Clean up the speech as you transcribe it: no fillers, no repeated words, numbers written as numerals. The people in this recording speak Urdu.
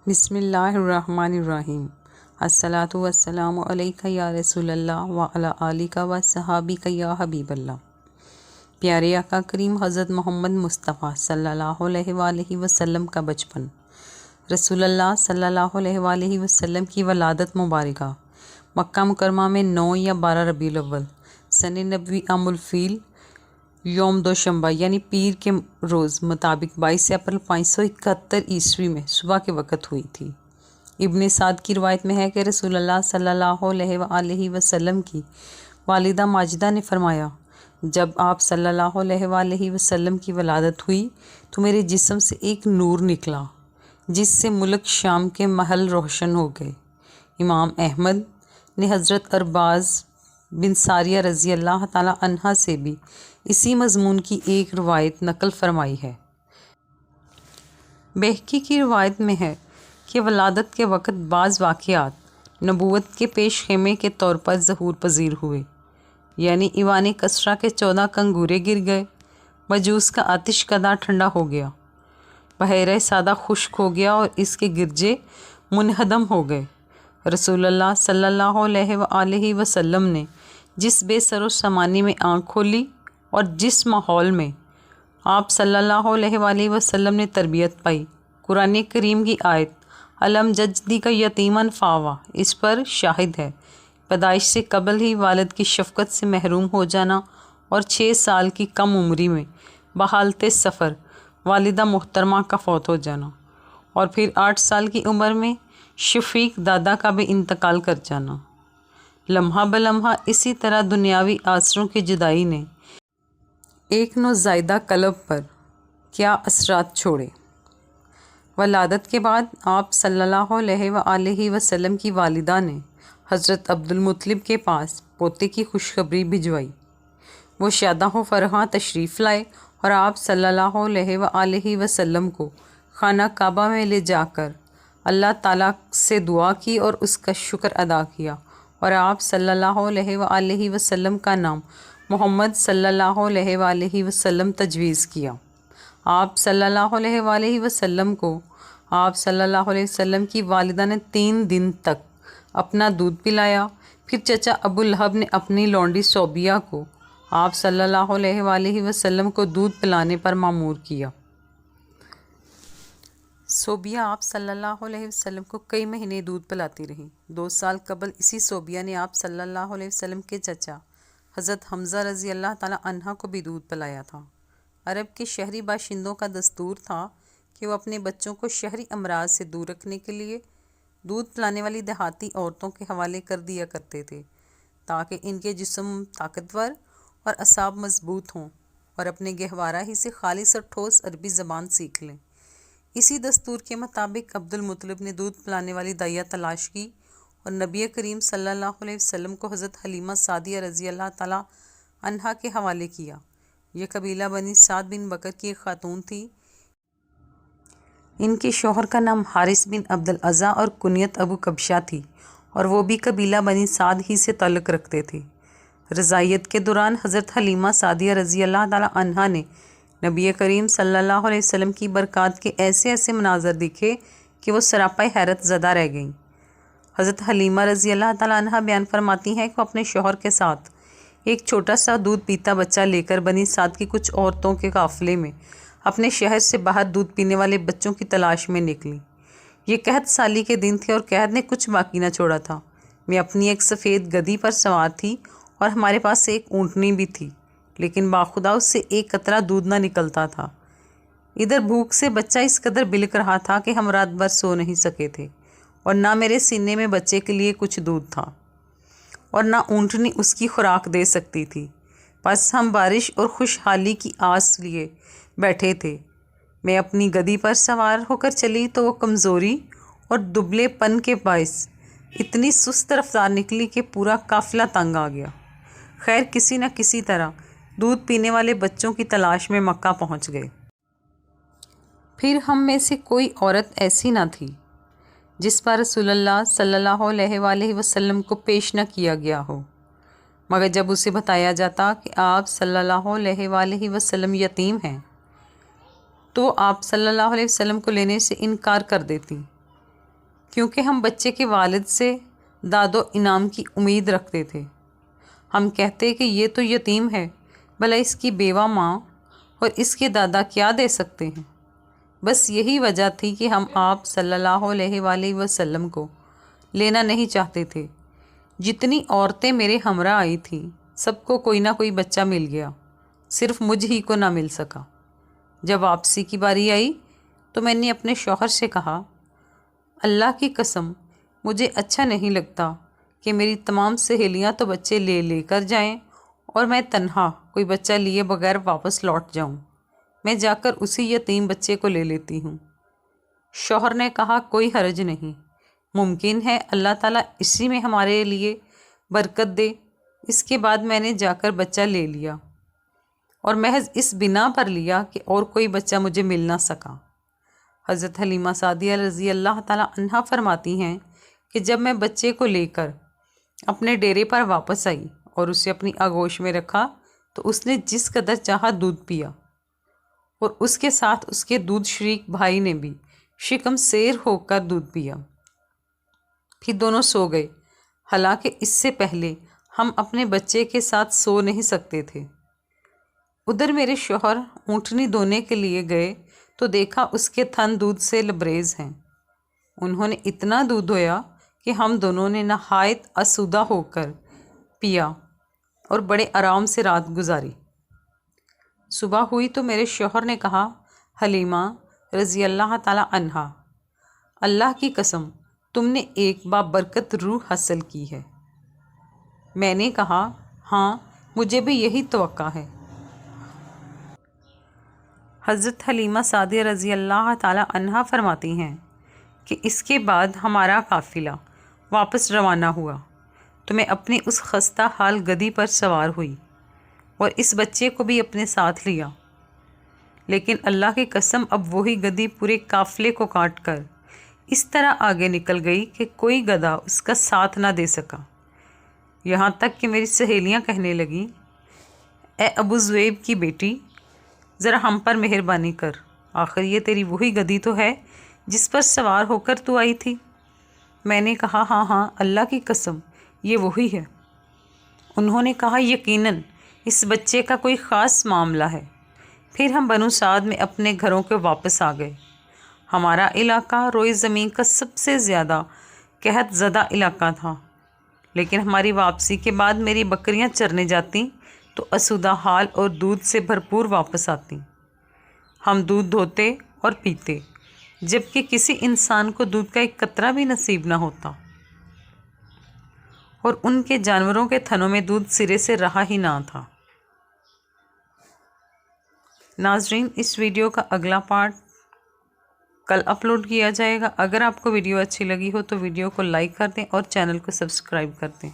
بسم اللہ الرحمن الرحیم۔ الصلاۃ والسلام علیک یا رسول اللہ وعلی آلک و صحابک یا حبیب اللہ۔ پیارے آقا کریم حضرت محمد مصطفیٰ صلی اللہ علیہ وآلہ وسلم کا بچپن۔ رسول اللہ صلی اللہ علیہ وآلہ وسلم کی ولادت مبارکہ مکہ مکرمہ میں 9 یا 12 ربیع الاول سن نبوی عام الفیل یوم دوشنبہ یعنی پیر کے روز مطابق 22 اپریل 571 عیسوی میں صبح کے وقت ہوئی تھی۔ ابن سعد کی روایت میں ہے کہ رسول اللہ صلی اللہ علیہ وآلہ وسلم کی والدہ ماجدہ نے فرمایا، جب آپ صلی اللہ علیہ وآلہ وسلم کی ولادت ہوئی تو میرے جسم سے ایک نور نکلا جس سے ملک شام کے محل روشن ہو گئے۔ امام احمد نے حضرت ارباز بن ساریہ رضی اللہ تعالی عنہ سے بھی اسی مضمون کی ایک روایت نقل فرمائی ہے۔ بہقی کی روایت میں ہے کہ ولادت کے وقت بعض واقعات نبوت کے پیش خیمے کے طور پر ظہور پذیر ہوئے، یعنی ایوان کسریٰ کے 14 کنگورے گر گئے، مجوس کا آتش کدہ ٹھنڈا ہو گیا، بحیرہ سادہ خشک ہو گیا اور اس کے گرجے منہدم ہو گئے۔ رسول اللہ صلی اللہ علیہ وآلہ وسلم نے جس بے سر و سامانی میں آنکھ کھولی اور جس ماحول میں آپ صلی اللہ علیہ وآلہ وسلم نے تربیت پائی، قرآن کریم کی آیت الم ججدی کا یتیماً فآویٰ اس پر شاہد ہے۔ پیدائش سے قبل ہی والد کی شفقت سے محروم ہو جانا اور 6 سال کی کم عمری میں بحالت سفر والدہ محترمہ کا فوت ہو جانا، اور پھر 8 سال کی عمر میں شفیق دادا کا بھی انتقال کر جانا۔ لمحہ بلمحہ اسی طرح دنیاوی آسروں کی جدائی نے ایک نوزائیدہ قلب پر کیا اثرات چھوڑے۔ ولادت کے بعد آپ صلی اللہ علیہ وآلہ وسلم کی والدہ نے حضرت عبد المطلب کے پاس پوتے کی خوشخبری بھجوائی۔ وہ شاداں و فرحاں تشریف لائے اور آپ صلی اللہ علیہ وآلہ وسلم کو خانہ کعبہ میں لے جا کر اللہ تعالیٰ سے دعا کی اور اس کا شکر ادا کیا، اور آپ صلی اللہ علیہ وآلہ وسلم کا نام محمد صلی اللہ علیہ وآلہ وسلم تجویز کیا۔ آپ صلی اللہ علیہ وآلہ وسلم کو آپ صلی اللہ علیہ وسلم کی والدہ نے 3 دن تک اپنا دودھ پلایا۔ پھر چچا ابو لہب نے اپنی لونڈی صوبیہ کو آپ صلی اللہ علیہ وآلہ وسلم کو دودھ پلانے پر مامور کیا۔ صوبیہ آپ صلی اللہ علیہ وسلم کو کئی مہینے دودھ پلاتی رہیں۔ 2 سال قبل اسی صوبیہ نے آپ صلی اللہ علیہ وسلم کے چچا حضرت حمزہ رضی اللہ تعالی عنہ کو بھی دودھ پلایا تھا۔ عرب کے شہری باشندوں کا دستور تھا کہ وہ اپنے بچوں کو شہری امراض سے دور رکھنے کے لیے دودھ پلانے والی دیہاتی عورتوں کے حوالے کر دیا کرتے تھے تاکہ ان کے جسم طاقتور اور اعصاب مضبوط ہوں اور اپنے گہوارہ ہی سے خالص اور ٹھوس عربی زبان سیکھ لیں۔ اسی دستور کے مطابق عبد المطلب نے دودھ پلانے والی دائیا تلاش کی اور نبی کریم صلی اللہ علیہ وسلم کو حضرت حلیمہ سعدیہ رضی اللہ تعالی عنہا کے حوالے کیا۔ یہ قبیلہ بنی سعد بن بکر کی ایک خاتون تھی۔ ان کے شوہر کا نام حارث بن عبد الاعلیٰ اور کنیت ابو کبشہ تھی، اور وہ بھی قبیلہ بنی سعد ہی سے تعلق رکھتے تھے۔ رضاعیت کے دوران حضرت حلیمہ سعدیہ رضی اللہ تعالی عنہا نے نبی کریم صلی اللہ علیہ وسلم کی برکات کے ایسے ایسے مناظر دیکھے کہ وہ سراپا حیرت زدہ رہ گئیں۔ حضرت حلیمہ رضی اللہ تعالی عنہا بیان فرماتی ہیں کہ وہ اپنے شوہر کے ساتھ ایک چھوٹا سا دودھ پیتا بچہ لے کر بنی سعد کی کچھ عورتوں کے قافلے میں اپنے شہر سے باہر دودھ پینے والے بچوں کی تلاش میں نکلی۔ یہ قحط سالی کے دن تھے اور قحط نے کچھ باقی نہ چھوڑا تھا۔ میں اپنی ایک سفید گدھی پر سوار تھی اور ہمارے پاس ایک اونٹنی بھی تھی، لیکن باخدا اس سے ایک قطرہ دودھ نہ نکلتا تھا۔ ادھر بھوک سے بچہ اس قدر بلک رہا تھا کہ ہم رات بھر سو نہیں سکے تھے، اور نہ میرے سینے میں بچے کے لیے کچھ دودھ تھا اور نہ اونٹنی اس کی خوراک دے سکتی تھی۔ بس ہم بارش اور خوشحالی کی آس لیے بیٹھے تھے۔ میں اپنی گدھی پر سوار ہو کر چلی تو وہ کمزوری اور دبلے پن کے باعث اتنی سست رفتار نکلی کہ پورا قافلہ تنگ آ گیا۔ خیر کسی نہ کسی طرح دودھ پینے والے بچوں کی تلاش میں مکہ پہنچ گئے۔ پھر ہم میں سے کوئی عورت ایسی نہ تھی جس پر رسول اللہ صلی اللہ علیہ وآلہ وسلم کو پیش نہ کیا گیا ہو، مگر جب اسے بتایا جاتا کہ آپ صلی اللہ علیہ وآلہ وسلم یتیم ہیں تو آپ صلی اللہ علیہ وسلم کو لینے سے انکار کر دیتی۔ کیونکہ ہم بچے کے والد سے داد و انعام کی امید رکھتے تھے۔ ہم کہتے کہ یہ تو یتیم ہے، بھلا اس کی بیوہ ماں اور اس کے دادا کیا دے سکتے ہیں۔ بس یہی وجہ تھی کہ ہم آپ صلی اللہ علیہ وآلہ وسلم کو لینا نہیں چاہتے تھے۔ جتنی عورتیں میرے ہمراہ آئی تھیں سب کو کوئی نہ کوئی بچہ مل گیا، صرف مجھ ہی کو نہ مل سکا۔ جب واپسی کی باری آئی تو میں نے اپنے شوہر سے کہا، اللہ کی قسم مجھے اچھا نہیں لگتا کہ میری تمام سہیلیاں تو بچے لے لے کر جائیں اور میں تنہا کوئی بچہ لیے بغیر واپس لوٹ جاؤں۔ میں جا کر اسی یتیم بچے کو لے لیتی ہوں۔ شوہر نے کہا، کوئی حرج نہیں، ممکن ہے اللہ تعالیٰ اسی میں ہمارے لیے برکت دے۔ اس کے بعد میں نے جا کر بچہ لے لیا اور محض اس بنا پر لیا کہ اور کوئی بچہ مجھے مل نہ سکا۔ حضرت حلیمہ سعدیہ رضی اللہ تعالیٰ عنہا فرماتی ہیں کہ جب میں بچے کو لے کر اپنے ڈیرے پر واپس آئی اور اسے اپنی آغوش میں رکھا تو اس نے جس قدر چاہا دودھ پیا، اور اس کے ساتھ اس کے دودھ شریک بھائی نے بھی شکم سیر ہو کر دودھ پیا۔ پھر دونوں سو گئے، حالانکہ اس سے پہلے ہم اپنے بچے کے ساتھ سو نہیں سکتے تھے۔ ادھر میرے شوہر اونٹنی دھونے کے لیے گئے تو دیکھا اس کے تھن دودھ سے لبریز ہیں۔ انہوں نے اتنا دودھ دھویا کہ ہم دونوں نے نہایت آسودہ ہو کر پیا اور بڑے آرام سے رات گزاری۔ صبح ہوئی تو میرے شوہر نے کہا، حلیمہ رضی اللہ تعالیٰ عنہا، اللہ کی قسم تم نے ایک بابرکت روح حاصل کی ہے۔ میں نے کہا، ہاں مجھے بھی یہی توقع ہے۔ حضرت حلیمہ سعدیہ رضی اللہ تعالیٰ عنہا فرماتی ہیں کہ اس کے بعد ہمارا قافلہ واپس روانہ ہوا تو میں اپنی اس خستہ حال گدھی پر سوار ہوئی اور اس بچے کو بھی اپنے ساتھ لیا، لیکن اللہ کی قسم اب وہی گدھی پورے قافلے کو کاٹ کر اس طرح آگے نکل گئی کہ کوئی گدھا اس کا ساتھ نہ دے سکا۔ یہاں تک کہ میری سہیلیاں کہنے لگیں، اے ابو زویب کی بیٹی، ذرا ہم پر مہربانی کر، آخر یہ تیری وہی گدھی تو ہے جس پر سوار ہو کر تو آئی تھی۔ میں نے کہا، ہاں ہاں اللہ کی قسم یہ وہی ہے۔ انہوں نے کہا، یقیناً اس بچے کا کوئی خاص معاملہ ہے۔ پھر ہم بنو سعد میں اپنے گھروں کے واپس آ گئے۔ ہمارا علاقہ روئے زمین کا سب سے زیادہ قحط زدہ علاقہ تھا، لیکن ہماری واپسی کے بعد میری بکریاں چرنے جاتی تو آسودہ حال اور دودھ سے بھرپور واپس آتی۔ ہم دودھ دھوتے اور پیتے، جبکہ کسی انسان کو دودھ کا ایک قطرہ بھی نصیب نہ ہوتا، اور ان کے جانوروں کے تھنوں میں دودھ سرے سے رہا ہی نہ تھا۔ ناظرین، اس ویڈیو کا اگلا پارٹ کل اپلوڈ کیا جائے گا۔ اگر آپ کو ویڈیو اچھی لگی ہو تو ویڈیو کو لائک کر دیں اور چینل کو سبسکرائب کر دیں۔